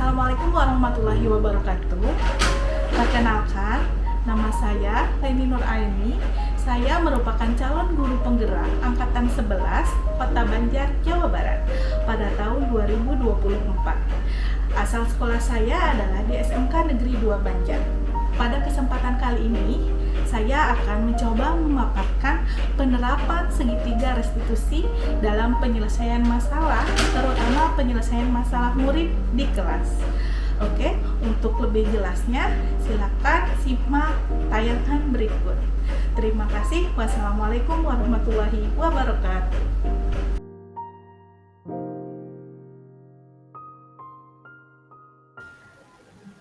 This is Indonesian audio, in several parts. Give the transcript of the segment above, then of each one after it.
Assalamualaikum warahmatullahi wabarakatuh. Perkenalkan, nama saya Leni Nur Aini. Saya merupakan calon guru penggerak Angkatan 11 Kota Banjar, Jawa Barat pada tahun 2024. Asal sekolah saya adalah di SMK Negeri 2 Banjar. Pada kesempatan kali ini, saya akan mencoba memaparkan penerapan segitiga restitusi dalam penyelesaian masalah, terutama penyelesaian masalah murid di kelas. Oke, untuk lebih jelasnya, silakan simak tayangan berikut. Terima kasih. Wassalamualaikum warahmatullahi wabarakatuh.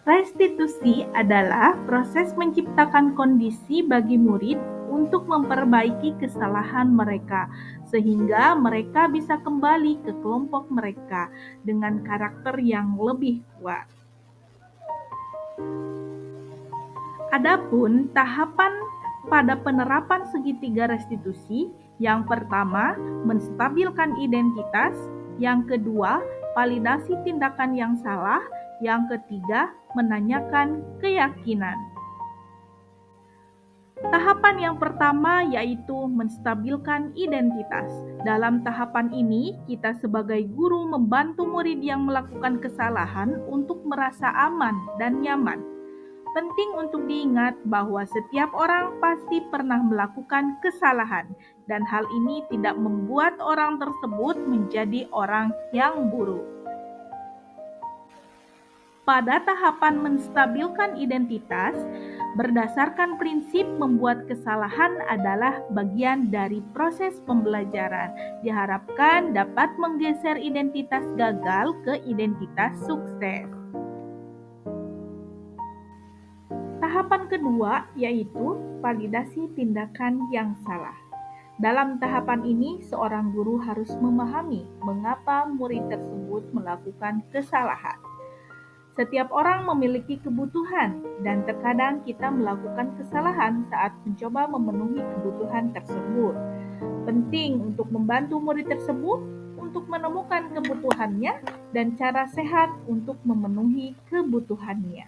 Restitusi adalah proses menciptakan kondisi bagi murid untuk memperbaiki kesalahan mereka, sehingga mereka bisa kembali ke kelompok mereka dengan karakter yang lebih kuat. Adapun tahapan pada penerapan segitiga restitusi, yang pertama, menstabilkan identitas, yang kedua, validasi tindakan yang salah, yang ketiga, menanyakan keyakinan. Tahapan yang pertama yaitu menstabilkan identitas. Dalam tahapan ini, kita sebagai guru membantu murid yang melakukan kesalahan untuk merasa aman dan nyaman. Penting untuk diingat bahwa setiap orang pasti pernah melakukan kesalahan, dan hal ini tidak membuat orang tersebut menjadi orang yang buruk. Pada tahapan menstabilkan identitas, berdasarkan prinsip membuat kesalahan adalah bagian dari proses pembelajaran. Diharapkan dapat menggeser identitas gagal ke identitas sukses. Tahapan kedua yaitu validasi tindakan yang salah. Dalam tahapan ini, seorang guru harus memahami mengapa murid tersebut melakukan kesalahan. Setiap orang memiliki kebutuhan, dan terkadang kita melakukan kesalahan saat mencoba memenuhi kebutuhan tersebut. Penting untuk membantu murid tersebut untuk menemukan kebutuhannya dan cara sehat untuk memenuhi kebutuhannya.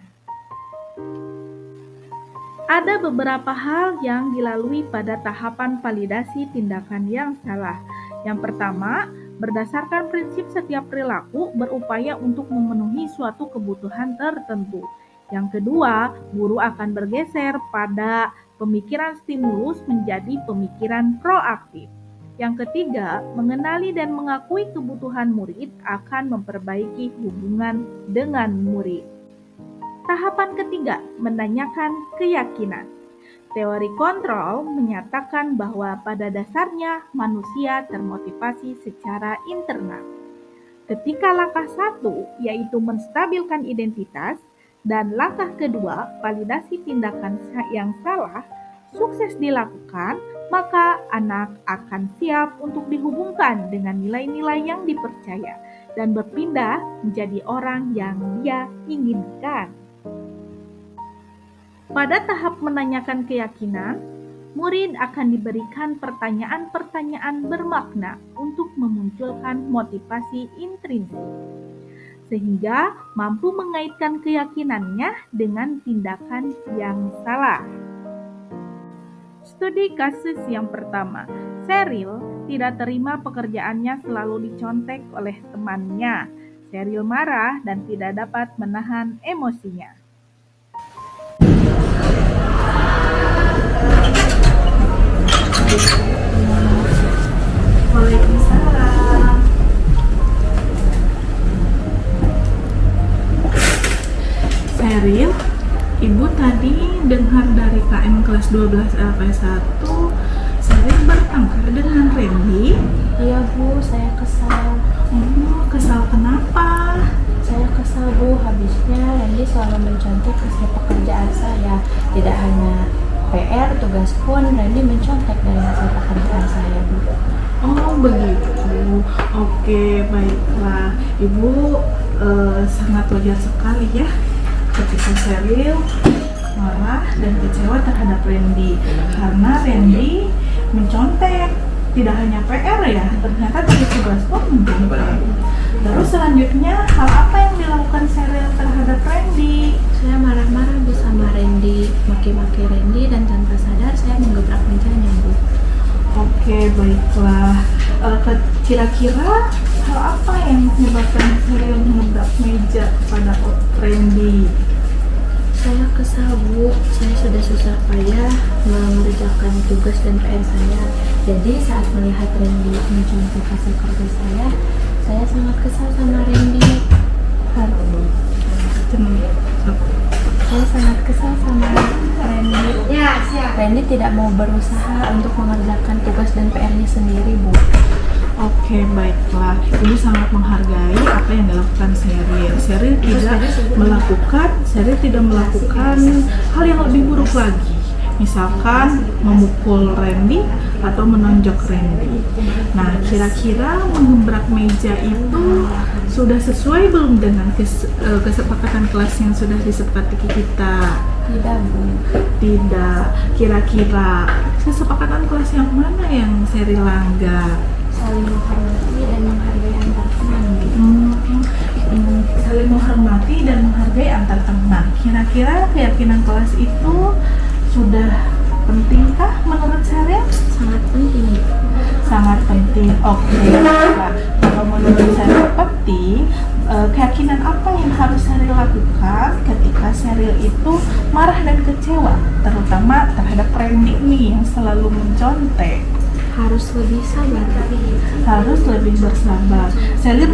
Ada beberapa hal yang dilalui pada tahapan validasi tindakan yang salah. Yang pertama, berdasarkan prinsip setiap perilaku berupaya untuk memenuhi suatu kebutuhan tertentu. Yang kedua, guru akan bergeser pada pemikiran stimulus menjadi pemikiran proaktif. Yang ketiga, mengenali dan mengakui kebutuhan murid akan memperbaiki hubungan dengan murid. Tahapan ketiga, menanyakan keyakinan. Teori kontrol menyatakan bahwa pada dasarnya manusia termotivasi secara internal. Ketika langkah satu yaitu menstabilkan identitas dan langkah kedua validasi tindakan yang salah sukses dilakukan, maka anak akan siap untuk dihubungkan dengan nilai-nilai yang dipercaya dan berpindah menjadi orang yang dia inginkan. Pada tahap menanyakan keyakinan, murid akan diberikan pertanyaan-pertanyaan bermakna untuk memunculkan motivasi intrinsik, sehingga mampu mengaitkan keyakinannya dengan tindakan yang salah. Studi kasus yang pertama, Sheryl tidak terima pekerjaannya selalu dicontek oleh temannya. Sheryl marah dan tidak dapat menahan emosinya. Waalaikumsalam. Sheryl, Ibu tadi dengar dari KM kelas 12 LP1, Sheryl bertengkar dengan Randy. Iya Bu, saya kesal. Kesal kenapa? Saya kesal Bu, habisnya Randy selalu mencontek hasil pekerjaan saya. Tidak hanya PR, tugas pun Randy mencontek dari hasil pekerjaan saya Bu. Oh begitu. Oke, baiklah. Ibu sangat wajar sekali ya ketika Sheryl marah dan kecewa terhadap Randy karena Randy mencontek tidak hanya PR ya, ternyata tugas pun menjadi. Terus selanjutnya, hal apa yang dilakukan Sheryl terhadap Randy? Saya marah-marah bersama Randy, maki-maki Randy, dan tanpa sadar saya menggebrak mejanya, Bu. Oke, baiklah. Kira-kira hal apa yang menyebabkan Sheryl mengebrak meja kepada Randy? Saya kesal, Bu. Saya sudah susah payah mengerjakan tugas dan PR saya. Jadi saat melihat Randy mencontoh hasil kerja saya sangat kesal sama Randy. Saya sangat kesal sama Randy. Randy tidak mau berusaha untuk mengerjakan tugas dan PR-nya sendiri, Bu. Oke, baiklah. Ibu sangat menghargai apa yang dilakukan Sheryl. Sheryl tidak melakukan hal yang lebih buruk lagi. Misalkan memukul Randy atau menonjok Randy. Nah, kira-kira menggebrak meja itu sudah sesuai belum dengan kesepakatan kelas yang sudah disepakati kita? Tidak, Bu. Tidak. Kira-kira kesepakatan kelas yang mana yang Sheryl langgar? Saling menghormati dan menghargai antar teman. Saling menghormati dan menghargai antar teman. Kira-kira keyakinan kelas itu sudah pentingkah menurut Sheryl? Sangat penting. Sangat penting. Oke. Nah, kalau menurut Sheryl penting, keyakinan apa yang harus Sheryl lakukan ketika Sheryl itu marah dan kecewa, terutama terhadap Randy nih yang selalu mencontek? Harus lebih sabar. Harus lebih bersabar. Sheryl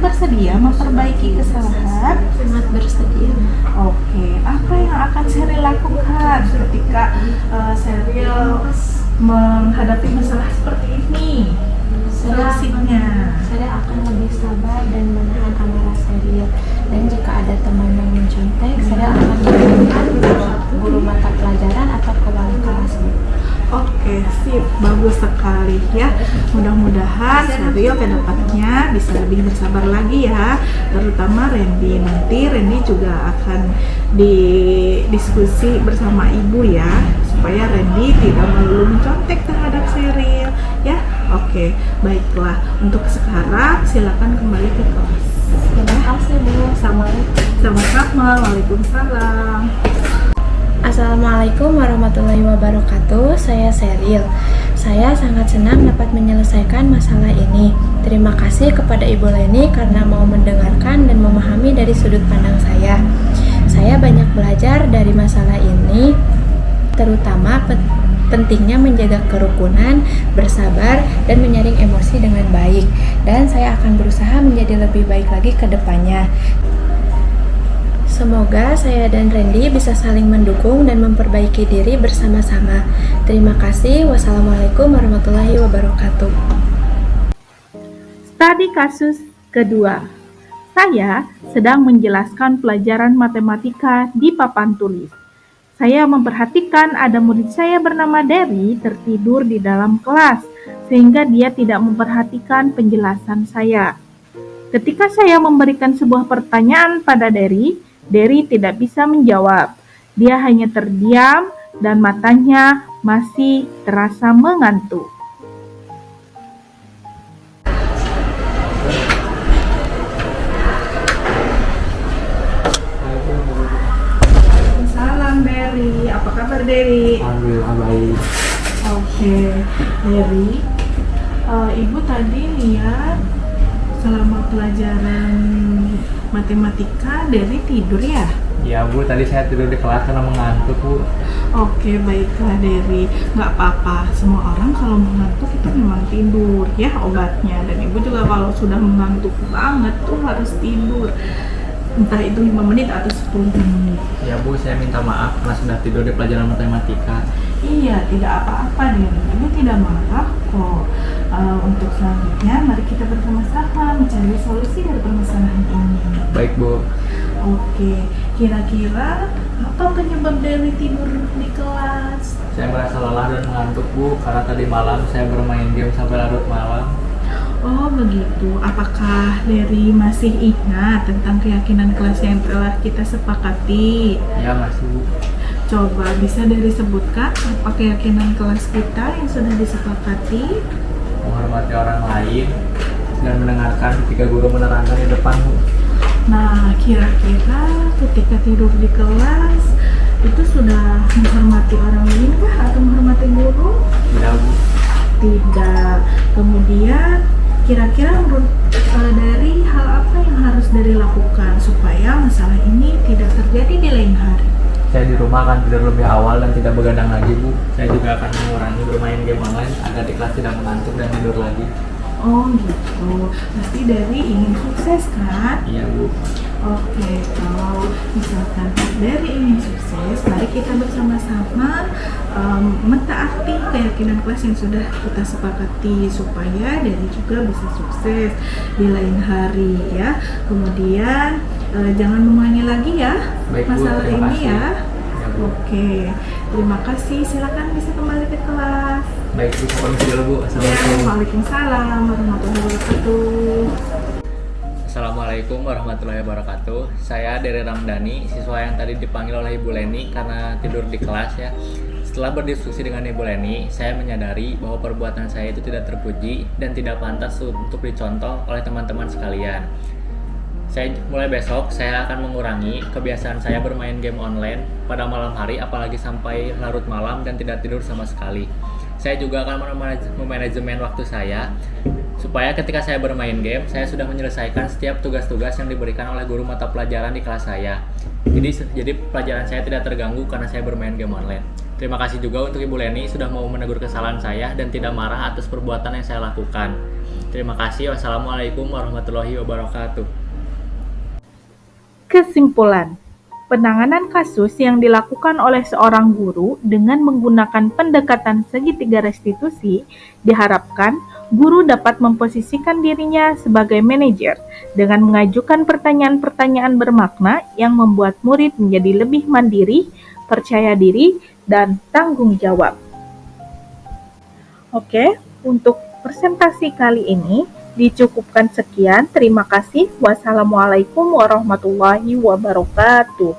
bersedia memperbaiki kesalahan. Sangat bersedia. Oke, apa yang akan Sheryl lakukan ketika Sheryl menghadapi masalah seperti ini? Solusinya? Saya akan lebih sabar dan menahan amarah Sheryl. Dan jika ada teman yang mencontek, saya akan mengadukan guru mata pelajaran atau ke wali kelas. Oke, sip, bagus sekali ya. Mudah-mudahan Sheryl ke depannya bisa lebih bersabar lagi ya, terutama Randy. Nanti Randy juga akan didiskusi bersama ibu ya, supaya Randy tidak melulu mencontek terhadap Sheryl ya. Oke, baiklah. Untuk sekarang silakan kembali ke kelas. Terima kasih, Bu. Sama-sama. Waalaikumsalam. Assalamualaikum warahmatullahi wabarakatuh. Saya Sheryl. Saya sangat senang dapat menyelesaikan masalah ini. Terima kasih kepada Ibu Leni karena mau mendengarkan dan memahami dari sudut pandang saya. Saya banyak belajar dari masalah ini, terutama pentingnya menjaga kerukunan, bersabar, dan menyaring emosi dengan baik. Dan saya akan berusaha menjadi lebih baik lagi ke depannya. Semoga saya dan Randy bisa saling mendukung dan memperbaiki diri bersama-sama. Terima kasih. Wassalamualaikum warahmatullahi wabarakatuh. Studi kasus kedua. Saya sedang menjelaskan pelajaran matematika di papan tulis. Saya memperhatikan ada murid saya bernama Derry tertidur di dalam kelas, sehingga dia tidak memperhatikan penjelasan saya. Ketika saya memberikan sebuah pertanyaan pada Derry tidak bisa menjawab. Dia hanya terdiam dan matanya masih terasa mengantuk. Salam Derry, apa kabar Derry? Alhamdulillah baik. Oke, Derry, Ibu tadi lihat selama pelajaran matematika Derry tidur ya? Ya Bu, tadi saya tidur di kelas karena mengantuk Bu. Oke, baiklah Derry, nggak apa-apa. Semua orang kalau mengantuk itu memang tidur ya obatnya. Dan ibu juga kalau sudah mengantuk banget tuh harus tidur. Entah itu 5 menit atau 10 menit. Ya Bu, saya minta maaf karena sudah tidur di pelajaran matematika. Iya, tidak apa-apa Derry. Ibu tidak marah kok. Untuk selanjutnya, mari kita bersama-sama mencari solusi dari permasalahan ini. Baik Bu. Oke, kira-kira apa penyebab Derry tidur di kelas? Saya merasa lelah dan mengantuk Bu, karena tadi malam saya bermain game sampai larut malam. Oh begitu, apakah Derry masih ingat tentang keyakinan kelas yang telah kita sepakati? Ya masih Bu. Coba bisa disebutkan apa keyakinan kelas kita yang sudah disepakati? Menghormati orang lain dan mendengarkan ketika guru menerangkan di depan, Bu. Nah, kira-kira ketika tidur di kelas itu sudah menghormati orang lain kah atau menghormati guru? Tidak, Bu. Tidak. Kemudian kira-kira menurut dari hal apa yang harus dilakukan supaya masalah ini tidak terjadi di lain hari? Saya di rumah akan tidur lebih awal dan tidak begadang lagi, Bu. Saya juga akan mengurangi bermain game online agar di kelas tidak mengantuk dan tidur lagi. Oh gitu, pasti dari ingin sukses kan? Iya, Bu. Oke, kalau misalkan dari ingin sukses, mari kita bersama-sama mentaati keyakinan kelas yang sudah kita sepakati supaya dari juga bisa sukses di lain hari ya. Kemudian jangan mengulangi lagi ya Baik, Bu, masalah terima ini kasih. ya. Ya, Bu. Oke, terima kasih. Silakan bisa kembali ke kelas. Baik, Bu. Saya permisi dulu, Bu. Ya, Assalamualaikum. Waalaikumsalam warahmatullahi wabarakatuh. Assalamualaikum warahmatullahi wabarakatuh. Saya Dere Ramdhani, siswa yang tadi dipanggil oleh Ibu Leni karena tidur di kelas ya. Setelah berdiskusi dengan Ibu Leni, saya menyadari bahwa perbuatan saya itu tidak terpuji dan tidak pantas untuk dicontoh oleh teman-teman sekalian. Mulai besok, saya akan mengurangi kebiasaan saya bermain game online pada malam hari, apalagi sampai larut malam dan tidak tidur sama sekali. Saya juga akan memanajemen waktu saya, supaya ketika saya bermain game, saya sudah menyelesaikan setiap tugas-tugas yang diberikan oleh guru mata pelajaran di kelas saya. Jadi pelajaran saya tidak terganggu karena saya bermain game online. Terima kasih juga untuk Ibu Leni sudah mau menegur kesalahan saya dan tidak marah atas perbuatan yang saya lakukan. Terima kasih. Wassalamualaikum warahmatullahi wabarakatuh. Kesimpulan, penanganan kasus yang dilakukan oleh seorang guru dengan menggunakan pendekatan segitiga restitusi diharapkan guru dapat memposisikan dirinya sebagai manajer dengan mengajukan pertanyaan-pertanyaan bermakna yang membuat murid menjadi lebih mandiri, percaya diri, dan tanggung jawab. Oke, untuk presentasi kali ini dicukupkan sekian. Terima kasih. Wassalamualaikum warahmatullahi wabarakatuh.